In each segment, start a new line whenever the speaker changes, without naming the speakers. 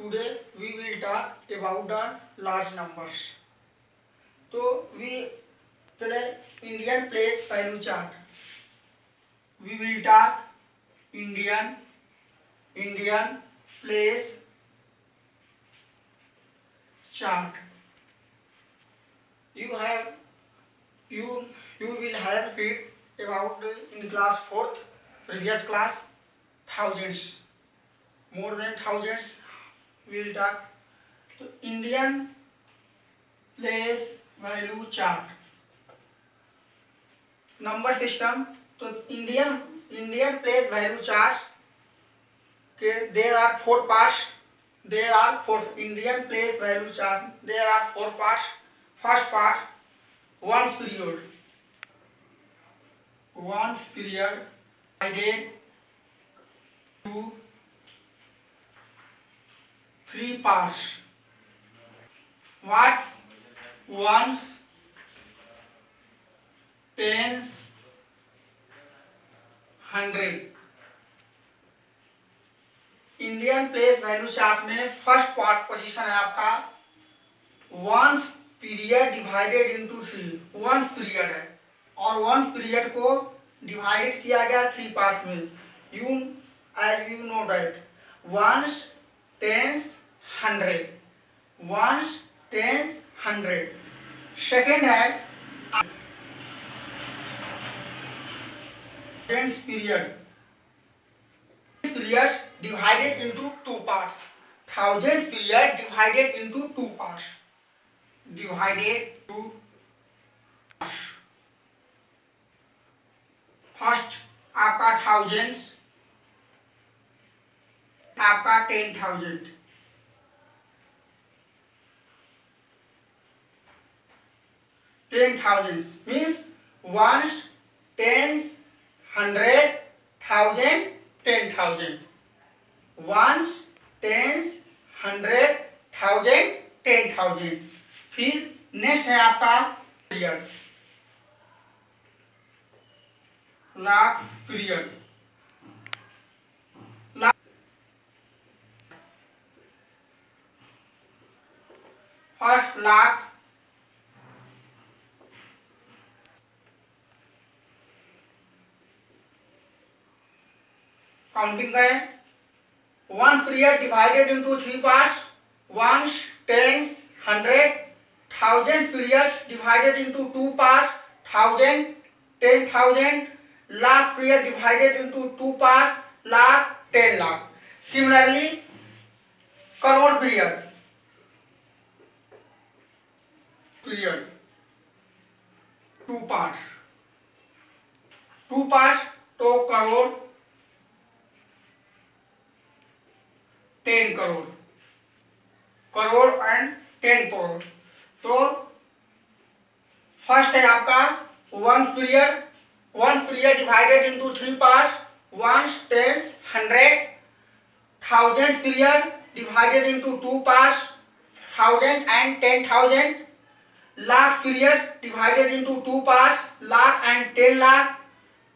Today we will talk about the large numbers. तो we पहले Indian place value chart. We will talk Indian place chart. You will have read about in class 4th previous class thousands, more than thousands. We will talk to Indian place value chart. Number system. तो Indian place value chart के there are four parts. There are four Indian place value chart. There are four parts. First part, once period divided to three parts. What? Ones, tens, hundred. Indian place value chart में first part position है आपका ones period divided into three. Ones period है और ones period को divided किया गया three part में. You as you know that ones, tens, hundred. Ones, tens, hundred. Second है tens period. Periods divided into two parts. Thousands period divided into two parts. First आपका thousands, आपका 10,000. Means ones, tens, hundred, thousand, 10,000. Ones, tens, hundred, thousand, 10,000. फिर next है आपका period, lakh period. First lakh, counting करें. One period divided into three parts. Ones, tens, hundred. Thousand periods divided into two parts. Thousand, 10,000. Lakh period divided into two parts. Lakh, 10 lakh. Similarly crore period two parts तो crore, 10 crore. Crore and 10 crore. तो first है आपका one period divided into three parts. Ones, tens, hundred. Thousand period divided into two parts. Thousand and 10,000. Lakh period divided into two parts. Lakh and 10 lakh.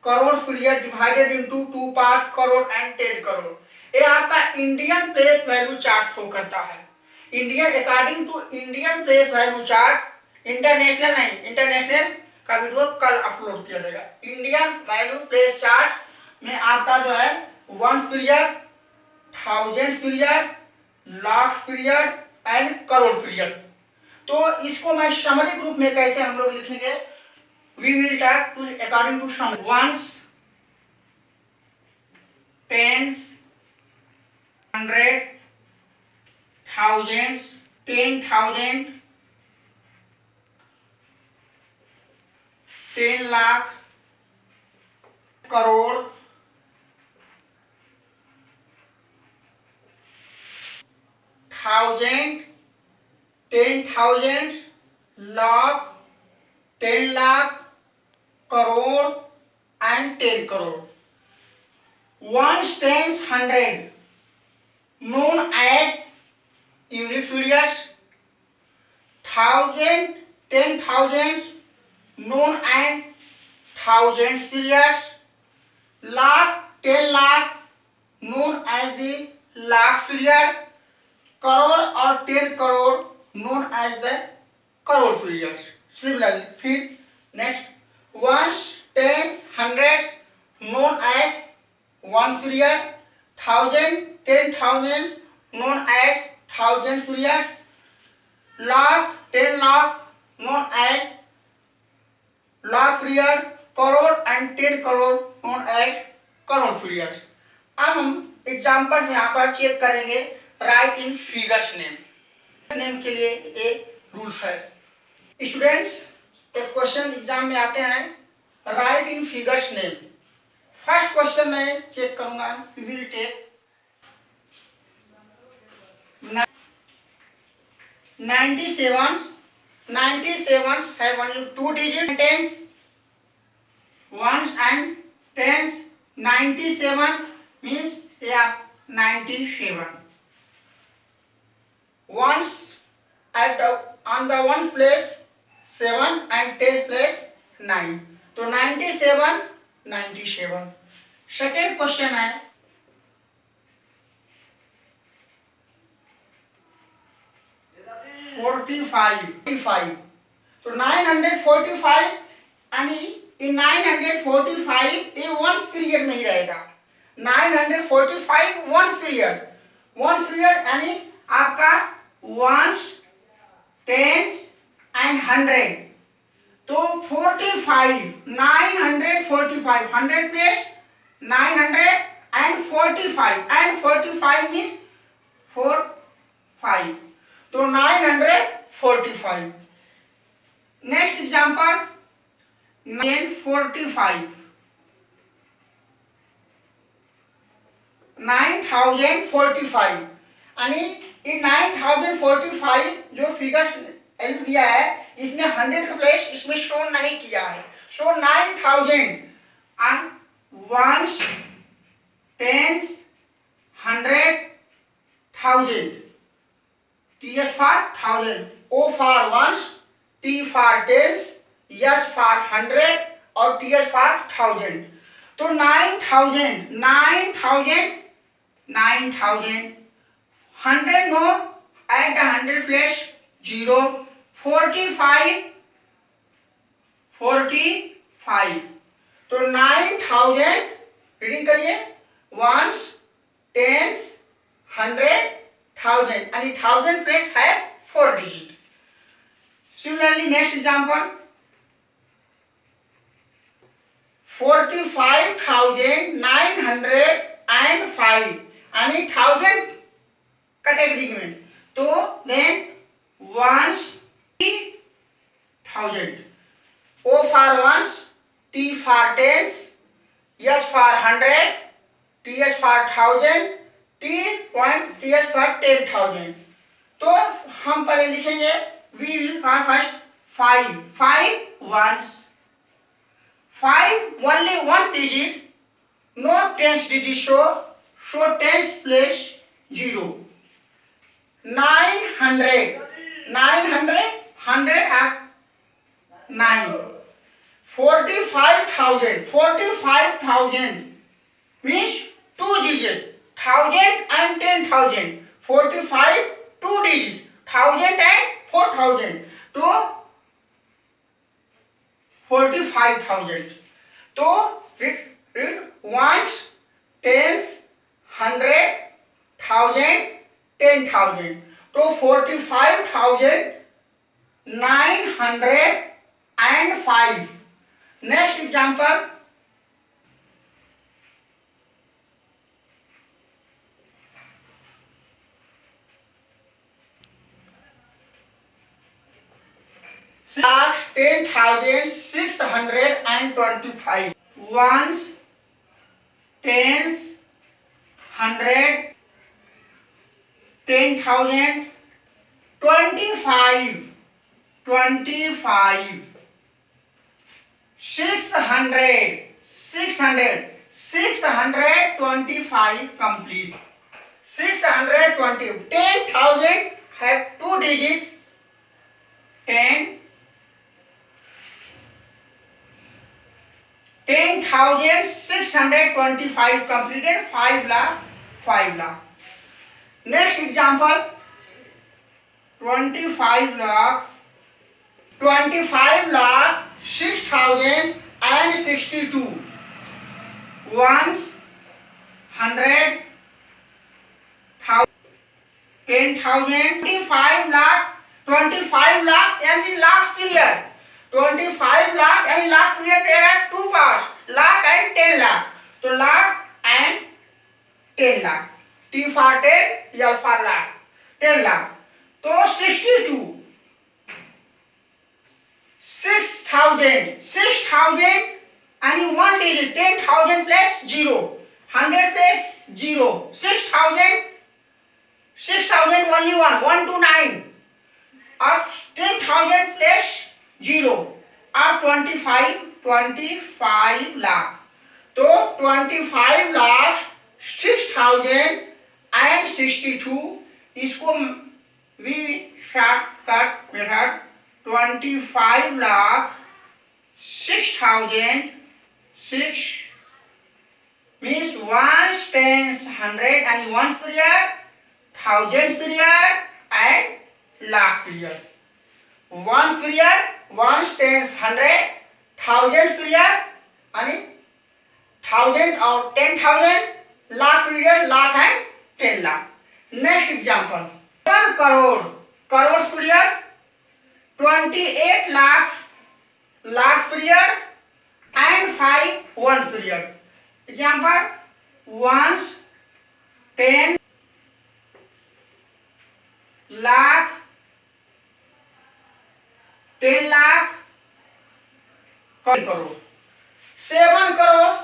Crore period divided into two parts. Crore and 10 crore. ये आपका Indian place value chart show करता है. Indian according to Indian place value chart. International नहीं, international का video कल upload किया जाएगा. Indian value place chart में आपका जो है ones period, thousand period, lakh period and crore period. तो इसको मैं समरी ग्रुप में कैसे हम लोग लिखेंगे. We will talk to according to some. Ones, tens, hundred, thousand, 10,000, 10 lakh, crore, thousand, 10,000, lakh, 10 lakh, crore and 10 crore. Ones, tens, hundred known as unit periods. Thousand, 10,000 known as thousands periods. Lakh, 10 lakh known as the lakh period. Crore और 10 crore known as the crore figures. Similarly, फिर next ones, tens, hundreds known as one period, thousand, 10,000 known as thousand periods, lakh, 10 lakh known as lakh period, crore and 10 crore known as crore periods. अब हम example यहाँ पर check करेंगे right in figures name के लिए एक rules है। Students, एक क्वेश्चन एग्जाम में आते हैं write in figures name. First question में चेक करूंगा, we will take 97 have only 2 digits, tens, ones and tens. 97 means they are 97. Ones on the ones place 7 and tens place 9. तो 97. Second question है 45. तो 945 यानी 945 ये वन पीरियड में ही रहेगा। 945 one period यानी आपका वंस, टेंस एंड 100। तो 45 945 100 प्लस 900 एंड 45 मीन्स 45। तो 945। नेक्स्ट एग्जांपल 945 9045 यानी ये 9045 जो फिगर दिया है इसमें 100 का प्लेस इसमें शो नहीं किया है। सो 9000 and ones, tens, 100, 1000. T for 1000, O for ones, T for tens, S for 100 और TS for 1000। तो 9000 100 नो एट द 100 प्लस 0 45। तो 9000 रीडिंग करिए, वंस, टेंस, 100, 1000 यानी 1000 प्लस है 4 डिजिट। सिमिलरली नेक्स्ट एग्जांपल 45,905 यानी 1000 कैटेगरी में। तो then once 1000, O for ones, T for tens, S for 100, TS for 1000, TS for 10,000। तो हम पहले लिखेंगे we will first 5 ones, 5 only one digit, no tens digit so tens plus 0। 900 100 at 9। 45,000 means 2 digit, 1000 and 10,000। 45 2 digit, 1000 and 4000 तो 45,000। तो read ones, tens, 100, 1000, 10,000 तो 45,905। Next example 10,625 ones, tens, 100, 10,000, 25 625 complete। 620 10,000 have 2 digit 10 10,625 completed 5 lakh। Next example 25 lakh 6,062 ones 100 10,000 25 lakh as in last period 25 lakh and last period there are two parts lakh and 10 lakh so lakh and 10 lakh T for 10 L for lakh 10 lakh so 62 6,000 and in one digit 10,000 plus 0 100 plus 0 6,000 only 1 to 9 or 10,000 plus 0 or 25 lakh so 25 lakh 6,062 इसको we shortcut method 25 lakh 6,006 means ones, tens, hundred and ones period, thousand period and lakh period. Ones period, ones, tens, hundred, thousand period and thousand or 10,000, lakh period, lakh and 10 lakh. Next example, 1 crore, crore period, 28 lakh, lakh period and 5 one period. Example, ones, 10 lakh, 10 lakh, crore, 7 crore,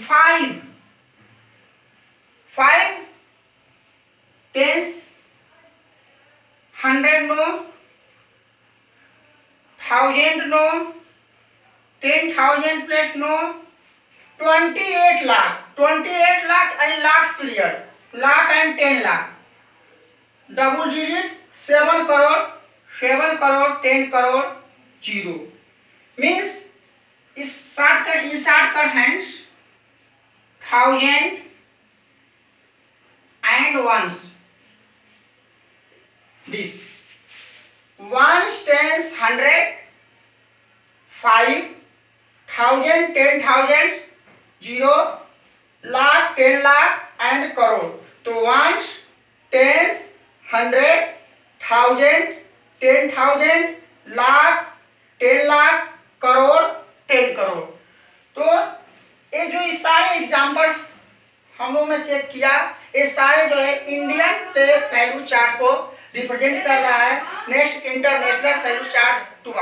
5 tens, 100 no, 1000 no, 10,000 plus no, 28 lakh and lakh period, lakh and 10 lakh, double digit 7 crore, 10 crore, 0 means is shortcut hands 1000 and ones this ones, tens, 100 5,000 10,000 0 lakh 10 lakh and crore so ones, tens, 100 1000 10,000 lakh 10 lakh crore 10 crore तो ये जो इस सारे examples हम लोग ने check किया ये सारे जो है इंडियन वैल्यू चार्ट को रिप्रेजेंट कर रहा है नेक्स्ट इंटरनेशनल वैल्यू चार्ट 2